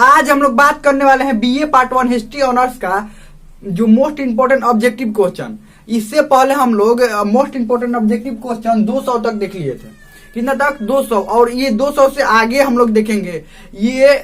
आज हम लोग बात करने वाले हैं बीए पार्ट 1 हिस्ट्री ऑनर्स का जो मोस्ट इंपोर्टेंट ऑब्जेक्टिव क्वेश्चन। इससे पहले हम लोग मोस्ट इंपोर्टेंट ऑब्जेक्टिव क्वेश्चन 200 तक देख लिए थे। कितना तक? 200। और ये 200 से आगे हम लोग देखेंगे। ये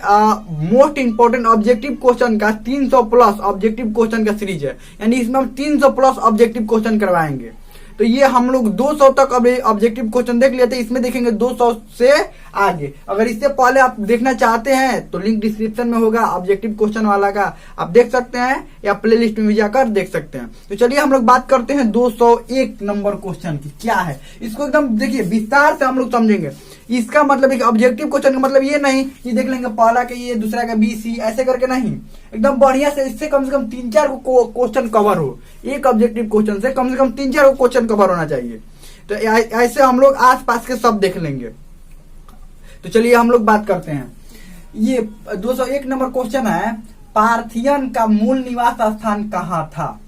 मोस्ट इंपोर्टेंट ऑब्जेक्टिव क्वेश्चन का 300 प्लस ऑब्जेक्टिव क्वेश्चन का सीरीज है, यानी इसमें हम 300 प्लस ऑब्जेक्टिव क्वेश्चन करवाएंगे। तो ये हम लोग 200 तक ऑब्जेक्टिव क्वेश्चन देख लिए थे, इसमें देखेंगे 200 से आगे। अगर इससे पहले आप देखना चाहते हैं तो लिंक डिस्क्रिप्शन में होगा ऑब्जेक्टिव क्वेश्चन वाला का, आप देख सकते हैं या प्लेलिस्ट में भी जाकर देख सकते हैं। तो चलिए हम लोग बात करते हैं 201 नंबर क्वेश्चन की। क्या है इसको एकदम देखिए विस्तार से हम लोग समझेंगे। इसका मतलब एक ऑब्जेक्टिव क्वेश्चन का मतलब ये नहीं कि देख लेंगे पहला का ये दूसरा का बी सी ऐसे करके, नहीं, एकदम बढ़िया से इससे कम 3-4 क्वेश्चन कवर हो। एक ऑब्जेक्टिव क्वेश्चन से कम 3-4 क्वेश्चन कवर होना चाहिए। तो ऐसे हम लोग आसपास के सब देख लेंगे। तो चलिए हम लोग बात करते हैं। ये 201 नंबर क्वेश्चन है, पार्थियन का मूल निवास स्थान कहाँ था?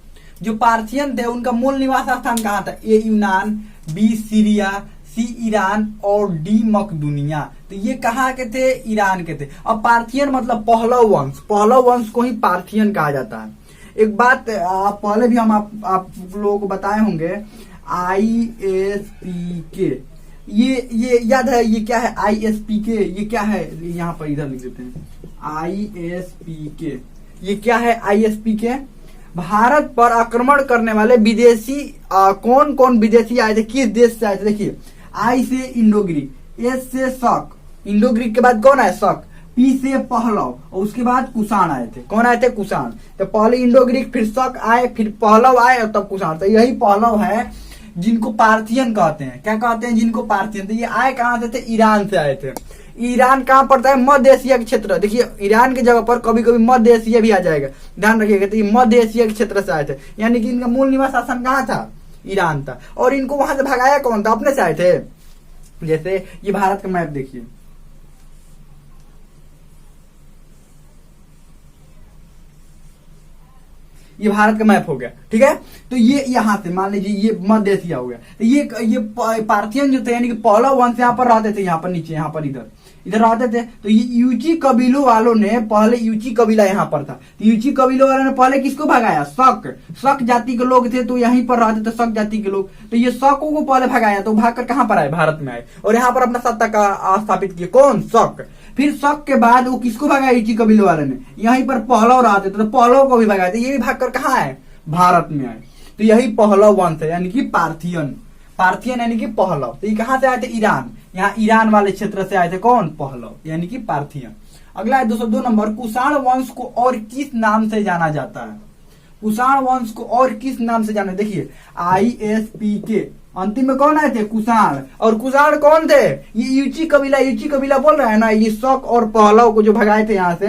जो पार्थियन थे उनका मूल निवास स्थान कहाँ था? ए यूनान, बी सीरिया, सी ईरान और डी मकदूनिया। तो ये कहाँ के थे? ईरान के थे। अब पार्थियन मतलब पहलव वंश, पहलव वंश को ही पार्थियन कहा जाता है। एक बात पहले भी हम आप लोगों को बताए होंगे, ISPK, ये याद है? ये क्या है ISPK? ये क्या है? यहाँ पर इधर लिख देते हैं ISPK। ये क्या है ISPK? भारत पर आक्रमण करने वाले विदेशी कौन कौन विदेशी आए थे, किस देश से आए थे? देखिए, आई से इंडो ग्रीक, एस से शक, इंडो ग्रीक के बाद कौन आए? शक, पी से पहलव और उसके बाद कुषाण आए थे। कौन आए थे? कुषाण। तो पहले इंडो ग्रीक, फिर शक आए, फिर पहलव आए और तब कुषाण। तो यही पहलव है जिनको पार्थियन कहते हैं। क्या कहते हैं? जिनको पार्थियन। तो ये आए कहां से थे? ईरान से आए थे। ईरान कहाँ पड़ता है? मध्य एशिया के क्षेत्र। देखिए ईरान की जगह पर कभी कभी मध्य एशिया भी आ जाएगा, ध्यान रखिएगा। तो ये मध्य एशिया के क्षेत्र से आए थे, यानी कि इनका मूल निवास स्थान कहाँ था? ईरान था। और इनको वहां से भगाया कौन था? अपने से आए थे। जैसे ये भारत का मैप देखिए, ये भारत का मैप हो गया, ठीक है। तो ये यहाँ से मान लीजिए ये मध्य एशिया हो गया। तो ये पार्थियन जो थे यानी कि पहलव वंश यहाँ पर रहते थे, यहाँ पर नीचे, यहाँ पर इधर रहते थे। तो ये यूची कबीलों वालों ने पहले, यूची कबीला यहाँ पर था, तो यूची कबीलों वालों ने पहले किसको भगाया? शक जाति के लोग थे, तो यहीं पर रहते थे शक जाति के लोग। तो ये शकों को पहले भगाया, तो भागकर कहाँ पर आए? भारत में आए और यहाँ पर अपना सत्ता का स्थापित किया। कौन? शक। फिर शक के बाद वो किसको भगाया? यूची कबीलों वाले ने। यहीं पर पहलव रहते थे, तो पहलव को भी भगाया। तो ये भी भागकर कहाँ आए? भारत में आए। तो यही पहलव वंश है, यानी कि पार्थियन। पार्थियन यानी कि पहलव। तो ये कहां से आए थे? ईरान। यहाँ ईरान वाले क्षेत्र से आए थे। कौन? पहलव, यानी कि पार्थियन। अगला है 202 नंबर, कुषाण वंश को और किस नाम से जाना जाता है? कुषाण वंश को और किस नाम से जाना? देखिए ISPK, अंतिम में कौन आए थे? कुषाण। और कुषाण कौन थे? ये यूची कबीला। यूची कबीला बोल रहे हैं ना, ये शक और पहलव को जो भगाए थे यहाँ से,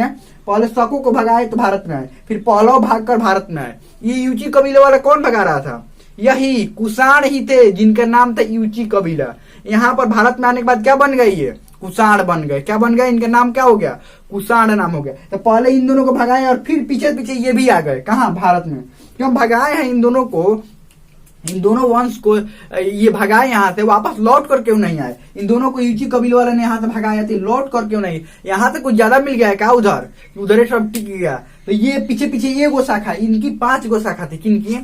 पहले शकों को भगाए तो भारत में आए, फिर पहलव भागकर भारत में आए। ये यूची कबीले वाला कौन भगा रहा था? यही कुषाण ही थे, जिनका नाम था यूची कबीला। यहाँ पर भारत में आने के बाद क्या बन गई? ये कुषाण बन गए। क्या बन गए? इनका नाम क्या हो गया? कुषाण नाम हो गया। तो पहले इन दोनों को भगाए और फिर पीछे पीछे ये भी आ गए। कहाँ? भारत में। क्यों भगाए हैं इन दोनों को? इन दोनों वंश को ये भगाए यहाँ से, वापस लौट कर क्यों नहीं आए? इन दोनों को यूची कबीले वाले ने यहाँ से भगाया थी, लौट कर क्यों नहीं? यहाँ से कुछ ज्यादा मिल गया क्या? उधर सब टिक गया। तो ये पीछे पीछे ये गो शाखा, इनकी 5 गो शाखा थी। किनकी?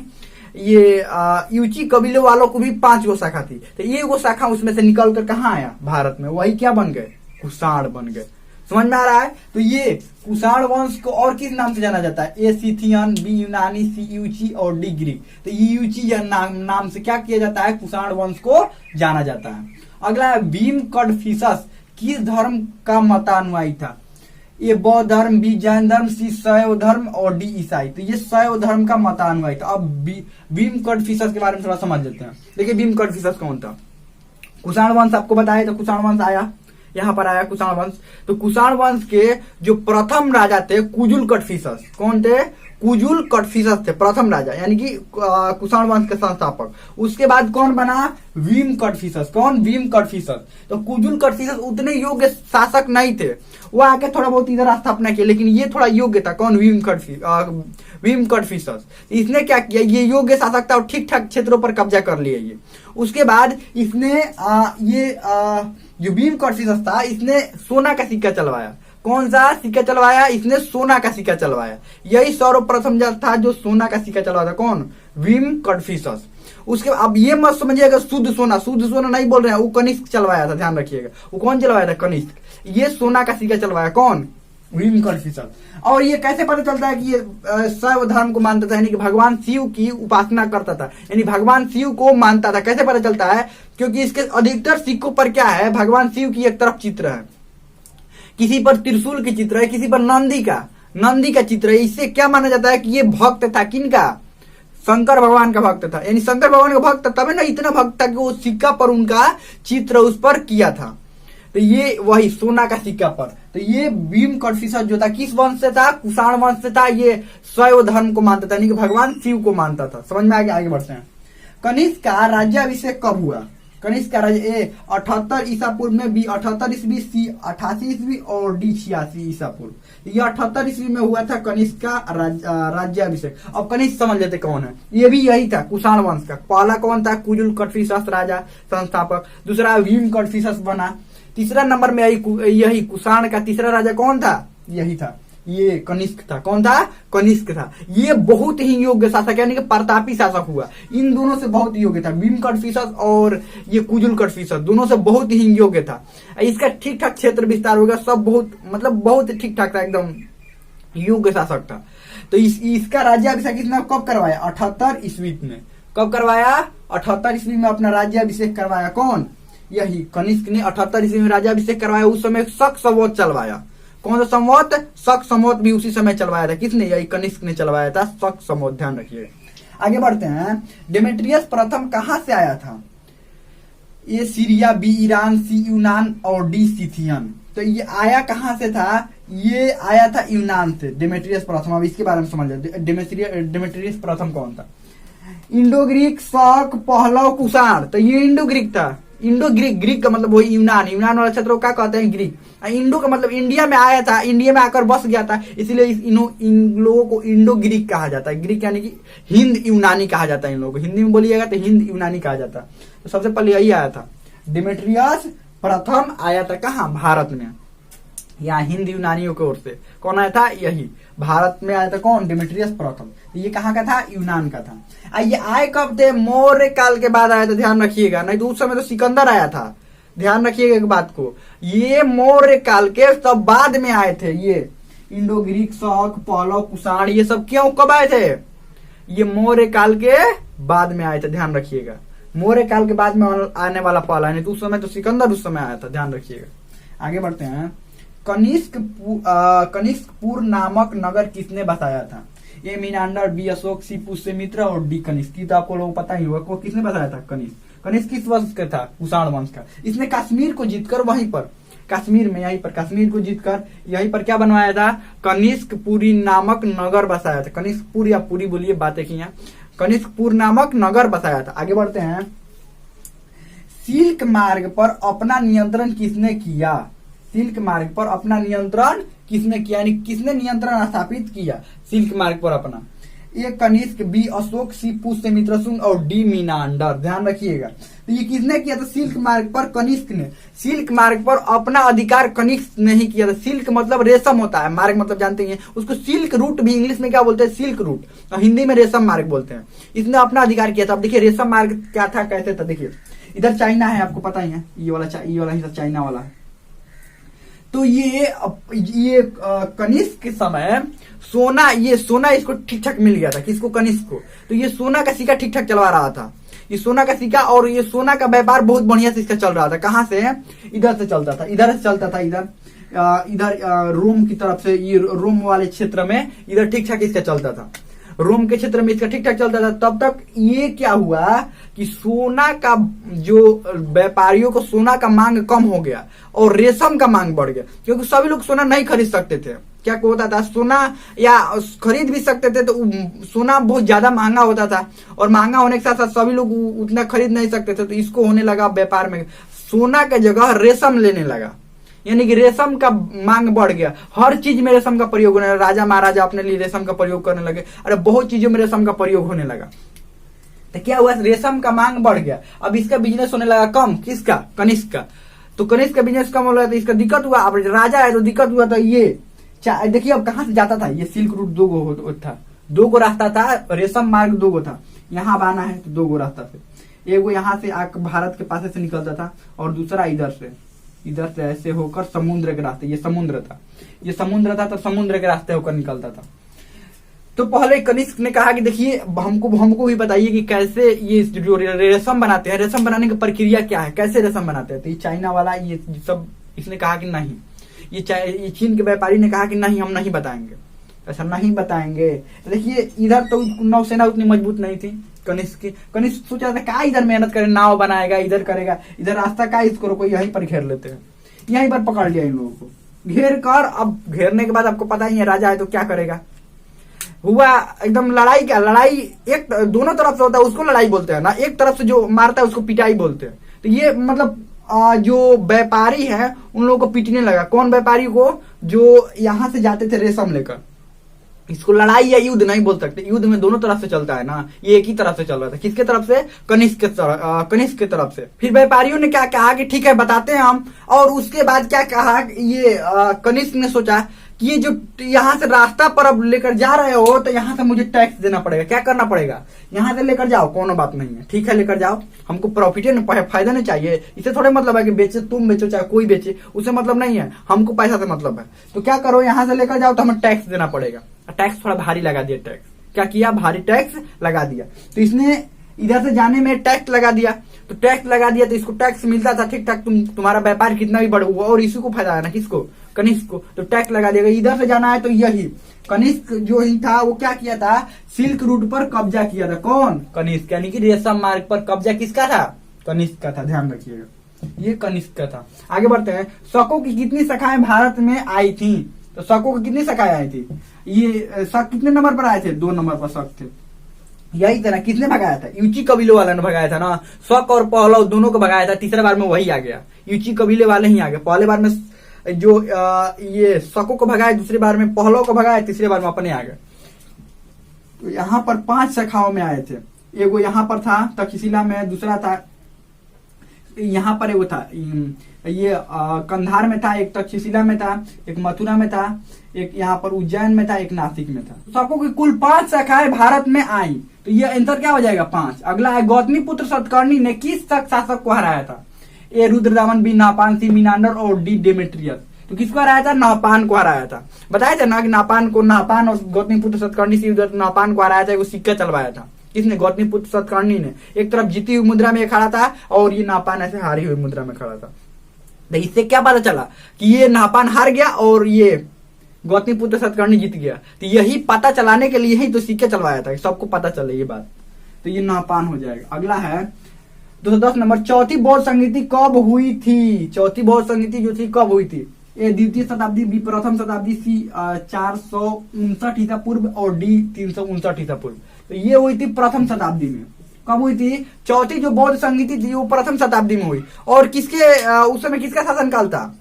ये यूची कबीले वालों को भी 5 गो शाखा थी। तो ये गो शाखा उसमें से निकल कर कहाँ आया? भारत में। वही क्या बन गए? कुषाण बन गए। समझ में आ रहा है? तो ये कुषाण वंश को और किस नाम से जाना जाता है? ए सिथियन, बी यूनानी, सी यूची और डी ग्रीक। तो ये यूची नाम से क्या किया जाता है? कुषाण वंश को जाना जाता है। अगला है भीम कडफिसस किस धर्म का मतानुयायी था? ये बौद्ध धर्म, बी जैन धर्म, सी शैव धर्म और डी ईसाई। तो ये शैव धर्म का मतानुयायी था। अब भीम कडफिसस के बारे में थोड़ा समझ लेते हैं। देखिए भीम कडफिसस कौन था? कुषाण वंश आपको बताया, तो कुषाण वंश आया, यहाँ पर आया कुषाण वंश। तो कुषाण वंश के जो प्रथम राजा थे कुजुल कडफिसस। कौन थे? कुजुल कडफिसस थे प्रथम राजा, यानी कि कुषाण वंश के संस्थापक। उसके बाद कौन बना? भीम कडफिसस। कौन? भीम कडफिसस। तो कुजुल कडफिसस उतने योग्य शासक नहीं थे, वो आके थोड़ा बहुत इधर स्थापना किया, लेकिन ये थोड़ा योग्य था। कौन? भीम कडफिसस। इसने क्या किया? ये योग्य शासक था और ठीक ठाक क्षेत्रों पर कब्जा कर लिया ये। उसके बाद इसने जो भीम कडफिसस था, इसने सोना का सिक्का चलवाया। कौन सा सिक्का चलवाया? इसने सोना का सिक्का चलवाया। यही सर्वप्रथम था जो सोना का सिक्का चलवाया था। कौन? Vim Confucius. उसके अब ये मत समझिएगा शुद्ध सोना नहीं बोल रहे हैं, वो कनिष्क चलवाया था, ध्यान रखिएगा। वो कौन चलवाया था? कनिष्क। ये सोना का सिक्का चलवाया कौन? Vim Confucius. और ये कैसे पता चलता है कि ये शैव धर्म को मानता था, यानी कि भगवान शिव की उपासना करता था, यानी भगवान शिव को मानता था। कैसे पता चलता है? क्योंकि इसके अधिकतर सिक्कों पर क्या है? भगवान शिव की एक तरफ चित्र है, किसी पर त्रिशूल की चित्र है, किसी पर नंदी का चित्र है। इससे क्या माना जाता है कि ये भक्त था किनका? शंकर भगवान का भक्त था। यानी शंकर भगवान का भक्त तब ना इतना भक्त था कि वो सिक्का पर उनका चित्र उस पर किया था। तो ये वही सोना का सिक्का पर। तो ये भीम कन्फ्यूशस जो था किस वंश से था? कुषाण वंश से था। ये शैव धर्म को मानता था, यानी कि भगवान शिव को मानता था। समझ में आगे बढ़ते हैं। कनिष्क का राज्याभिषेक कब हुआ? कनिष्क का राज्य 78 ईसा पूर्व में, बी 78 ईस्वी, सी 88 ईस्वी और डी 86 ईसा पूर्व। ये 78 ईस्वी में हुआ था कनिष्क का राज्याभिषेक। अब कनिष्क समझ लेते कौन है? ये भी यही था कुषाण वंश का। पहला कौन था? कुजुल कन्फ्यूशस राजा संस्थापक। दूसरा भीम कन्फ्यूशस बना। तीसरा नंबर में यही कुषाण का तीसरा राजा कौन था? यही था, ये कनिष्क था। कौन था? कनिष्क था। ये बहुत ही योग्य शासक, यानी कि प्रतापी शासक हुआ। इन दोनों से बहुत योग्य था, भीम कन्फ्यूशस और ये कुजुल कन्फ्यूशस, दोनों से बहुत ही योग्य था। इसका ठीक ठाक क्षेत्र विस्तार हो गया, सब बहुत ठीक ठाक था, एकदम योग्य शासक था। तो इसका राज्याभिषेक इसने कब करवाया? 78 ईस्वी में। कब करवाया? 78 ईस्वी में अपना राज्याभिषेक करवाया। कौन? यही कनिष्क ने 78 ईस्वी में राज्याभिषेक करवाया। उस समय शक संवत चलवाया। कौन सा संवत? शक संवत भी उसी समय चलवाया था। किसने? यही कनिष्क ने चलवाया था, शक संवत। ध्यान रखिए। आगे बढ़ते हैं। डेमेट्रियस प्रथम कहां से आया था? ए सीरिया, बी ईरान, सी यूनान और डी सिथियन। तो ये आया कहां से था? ये आया था यूनान से, डेमेट्रियस प्रथम। अब इसके बारे में समझ लेते। डेमेट्रियस प्रथम कौन था? इंडो ग्रीक, शक, पहलव, कुषाण। तो ये इंडो ग्रीक था। इंडो ग्रीक, ग्रीक का मतलब वही यूनान वाला क्षेत्र को क्या कहते हैं? ग्रीक। इंडो का मतलब इंडिया में आया था, इंडिया में आकर बस गया था, इसलिए इन लोगों को इंडो ग्रीक कहा जाता है। ग्रीक यानी कि हिंद यूनानी कहा जाता है। इन लोगों को हिंदी में बोलिएगा तो हिंद यूनानी कहा जाता है। तो सबसे पहले यही आया था, डेमेट्रियस प्रथम आया था। कहाँ? भारत में, यहाँ हिंद यूनानियों की ओर से। कौन आया था? यही भारत में आया था। कौन? डेमेट्रियस प्रथम। ये कहाँ का था? यूनान का था। ये आए कब थे? मौर्य काल के बाद आया था, ध्यान रखिएगा। नहीं तो उस समय तो सिकंदर आया था, ध्यान रखिएगा एक बात को। ये मौर्य काल के सब बाद में आए थे। ये इंडो ग्रीक, शक, पहलव, कुषाण, ये सब क्यों कब आए थे? ये मौर्य काल के बाद में आए थे, ध्यान रखिएगा। मौर्य काल के बाद में आने वाला पहला, नहीं तो उस समय तो सिकंदर उस समय आया था, ध्यान रखिएगा। आगे बढ़ते हैं। कनिष्कपुर नामक नगर किसने बसाया था? ए मीनांडर, बी अशोक, सी पुष्यमित्र और डी कनिष्क। तो आपको लोगों को पता ही होगा को किसने बताया था? कनिष्क किस वंश का था? कुषाण वंश का। इसने कश्मीर को जीतकर वहीं पर कश्मीर में यहीं पर कश्मीर को जीतकर यहीं पर क्या बनवाया था? कनिष्कपुरी नामक नगर बसाया था। कनिष्कपुर या पूरी बोलिए, बातें की यहाँ। कनिष्कपुर नामक नगर बसाया था। आगे बढ़ते हैं। सिल्क मार्ग पर अपना नियंत्रण किसने किया? सिल्क मार्ग पर अपना नियंत्रण किसने किया, यानी किसने नियंत्रण स्थापित किया सिल्क मार्ग पर अपना? ए कनिष्क, बी अशोक, सी पुष्यमित्र और डी मीनांडर। ध्यान रखिएगा। तो ये किसने किया था? सिल्क मार्ग पर कनिष्क ने। सिल्क मार्ग पर अपना अधिकार कनिष्क ने ही किया था। सिल्क मतलब रेशम होता है, मार्ग मतलब जानते ही हैं। उसको सिल्क रूट भी इंग्लिश में क्या बोलते हैं? सिल्क रूट, और हिंदी में रेशम मार्ग बोलते हैं। इसने अपना अधिकार किया था। अब देखिए रेशम मार्ग क्या था, कैसे था। देखिए इधर चाइना है, आपको पता ही है, ये वाला हिस्सा चाइना वाला है। तो ये कनिष्क के समय सोना इसको ठीक ठाक मिल गया था। किसको? कनिष्क को। तो ये सोना का सिक्का ठीक ठाक चलवा रहा था, ये सोना का सिक्का। और ये सोना का व्यापार बहुत बढ़िया से इसका चल रहा था। कहाँ से? इधर से चलता था, इधर रोम की तरफ से, ये रोम वाले क्षेत्र में इधर ठीक ठाक इसका चलता था। रोम के क्षेत्र में इसका ठीक ठाक चलता था। तब तक ये क्या हुआ कि सोना का जो व्यापारियों को सोना का मांग कम हो गया और रेशम का मांग बढ़ गया, क्योंकि सभी लोग सोना नहीं खरीद सकते थे। क्या होता था? सोना या खरीद भी सकते थे तो सोना बहुत ज्यादा महंगा होता था, और महंगा होने के साथ साथ सभी लोग उतना खरीद नहीं सकते थे। तो इसको होने लगा व्यापार में सोना के जगह रेशम लेने लगा, यानी कि रेशम का मांग बढ़ गया। हर चीज में रेशम का प्रयोग होने लगा। राजा महाराजा अपने लिए रेशम का प्रयोग करने लगे। अरे बहुत चीजों में रेशम का प्रयोग होने लगा। तो क्या हुआ? रेशम का मांग बढ़ गया। अब इसका बिजनेस होने लगा कम। किसका? कनिष्क का। तो कनिष्क का बिजनेस कम हो रहा था, इसका दिक्कत हुआ। अब राजा है तो दिक्कत हुआ। तो ये देखिए अब कहां से जाता था, ये सिल्क रूट 2 गो था, 2 गो रास्ता था, रेशम मार्ग 2 गो था। यहाँ आना है तो 2 गो रास्ता से, एक वो यहाँ से भारत के पास से निकलता था और दूसरा इधर से ऐसे होकर समुद्र के रास्ते, ये समुद्र था तो समुद्र के रास्ते होकर निकलता था। तो पहले कनिष्क ने कहा कि देखिए हमको भी बताइए कि कैसे ये जो रेशम बनाते हैं, रेशम बनाने की प्रक्रिया क्या है, कैसे रेशम बनाते हैं। तो ये चाइना वाला ये सब इसने कहा कि नहीं, ये चीन के व्यापारी ने कहा कि नहीं हम नहीं बताएंगे, ऐसा नहीं बताएंगे। तो देखिए इधर तो नौसेना उतनी मजबूत नहीं थी कनिष्क सोच रहा था क्या इधर मेहनत करे, नाव बनाएगा, इधर करेगा, इधर रास्ता का इसको रोको, यहीं पर घेर लेते हैं। यहीं पर पकड़ लिया इन लोगों को, घेर कर। अब घेरने के बाद आपको पता ही है राजा है तो क्या करेगा, हुआ एकदम लड़ाई। क्या लड़ाई, एक दोनों तरफ से होता है, उसको लड़ाई बोलते हैं ना, एक तरफ से जो मारता है उसको पिटाई बोलते हैं। तो ये मतलब जो व्यापारी है उन लोगों को पीटने लगा। कौन व्यापारी को, जो यहाँ से जाते थे रेशम लेकर। इसको लड़ाई या युद्ध नहीं बोल सकते, युद्ध में दोनों तरफ से चलता है ना, ये एक ही तरफ से चल रहा था। किसके तरफ से, कनिष्क के तरफ से। फिर व्यापारियों ने क्या कहा कि ठीक है बताते हैं हम, और उसके बाद क्या कहा, ये कनिष्क ने सोचा कि ये जो यहाँ से रास्ता पर अब लेकर जा रहे हो तो यहाँ से मुझे टैक्स देना पड़ेगा। क्या करना पड़ेगा, यहाँ से लेकर जाओ, कोनो बात नहीं है, ठीक है लेकर जाओ, हमको प्रॉफिट है, फायदा नहीं चाहिए। इससे थोड़े मतलब है कि बेचे, तुम बेचो चाहे कोई बेचे, उससे मतलब नहीं है, हमको पैसा से मतलब है। तो क्या करो, यहाँ से लेकर जाओ तो हमें टैक्स देना पड़ेगा। टैक्स थोड़ा भारी लगा दिया, टैक्स क्या किया, भारी टैक्स लगा दिया। तो इसने इधर से जाने में टैक्स लगा दिया, तो टैक्स लगा दिया तो इसको टैक्स मिलता था ठीक ठाक, तुम्हारा व्यापार कितना भी बढ़ हुआ और इसी को फायदा है ना, किसको, कनिष्क को। तो टैक्स लगा दिया। इधर से जाना है तो यही कनिष्क जो ही था वो क्या किया था, सिल्क रूट पर कब्जा किया था। कौन, कनिष्क, यानी कि रेशम मार्ग पर कब्जा किसका था, कनिष्क का था, ध्यान रखिएगा, ये कनिष्क का था। आगे बढ़ते हैं। शकों की कितनी शाखाएं भारत में आई थी, तो शकों की कितनी शाखाएं आई थी, ये शक कितने नंबर पर आए थे, 2 नंबर पर शक थे। यही तरह किसने भगाया था, यूची कबीले वाला ने भगाया था ना, शक और पहलव दोनों को भगाया था। तीसरे बार में वही आ गया, यूची कबीले वाले ही आ गए। पहले बार में जो ये शकों को भगाया, दूसरी बार में पहलव को भगाया, तीसरी बार में अपने आ गए। तो यहाँ पर 5 शाखाओं में आए थे। एक वो यहाँ पर था तक्षशिला में, दूसरा था यहाँ पर वो था ये कंधार में था, एक तक्षशिला में था, एक मथुरा में था, एक यहाँ पर उज्जैन में था, एक नासिक में था। शकों की कुल 5 शाखाएं भारत में आई। तो ये आंसर क्या हो जाएगा, 5। अगला है, गौतमी पुत्र सतकर्णी ने किस शासक को हराया था, ए रुद्रदामन, बी नापान, सी मीनांडर और डी डेमेट्रियस। तो किसको हराया था, नापान को हराया था। बताया था ना कि नापान और गौतमी पुत्र सतकर्णी से नापान को हराया था, वो सिक्का चलवाया था। किसने, गौतमी पुत्र सतकर्णी ने। एक तरफ जीती हुई मुद्रा में खड़ा था और ये नापान ऐसे हारी हुई मुद्रा में खड़ा था। तो इससे क्या पता चला कि ये नापान हार गया और ये गौतमी पुत्र सतकर्णी जीत गया। तो यही पता चलाने के लिए ही तो सिक्के चलवाया था, सबको पता चले ये बात। तो ये नापान हो जाएगा। अगला है 210 नंबर, चौथी बौद्ध संगीति कब हुई थी। चौथी बौद्ध संगीति जो थी कब हुई थी, ए द्वितीय शताब्दी, बी प्रथम शताब्दी, सी 459 ईसा पूर्व और डी 359 ईसा पूर्व। तो ये हुई थी प्रथम शताब्दी में। कब हुई थी, चौथी जो बौद्ध संगीति थी वो प्रथम शताब्दी में हुई। और किसके उस समय किसका शासनकाल था,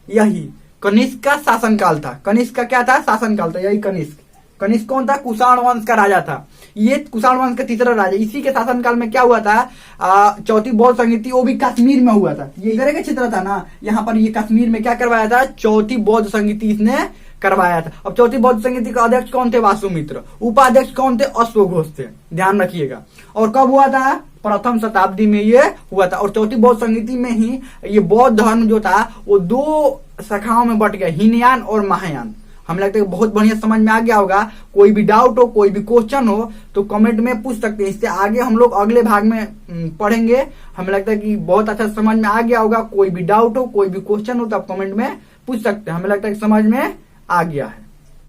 यही कनिष्क का शासनकाल था। कनिष्क का क्या था, शासनकाल था, यही कनिष्क। कनिष्क कौन था, कुषाण वंश का राजा था। ये कुषाण वंश का तीसरा राजा। इसी के शासनकाल में क्या हुआ था, चौथी बौद्ध संगीति, वो भी कश्मीर में हुआ था। ये इधर का क्षेत्र था ना, यहाँ पर ये कश्मीर में क्या करवाया था, चौथी बौद्ध संगीति इसने करवाया था। अब चौथी बौद्ध संगीति के अध्यक्ष कौन थे, वासुमित्र। उपाध्यक्ष कौन थे, अश्वघोष थे, ध्यान रखिएगा। और कब हुआ था, प्रथम शताब्दी में ये हुआ था। और चौथी बौद्ध संगीति में ही ये बौद्ध धर्म जो था वो 2 शाखाओं में बट गया, हीनयान और महायान। हमें लगता है बहुत बढ़िया समझ में आ गया होगा। कोई भी डाउट हो, कोई भी क्वेश्चन हो तो कमेंट में पूछ सकते हैं। इससे आगे हम लोग अगले भाग में पढ़ेंगे। हमें लगता है कि बहुत अच्छा समझ में आ गया होगा। कोई भी डाउट हो, कोई भी क्वेश्चन हो तो आप कमेंट में पूछ सकते हैं। हमें लगता है कि समझ में आ गया है।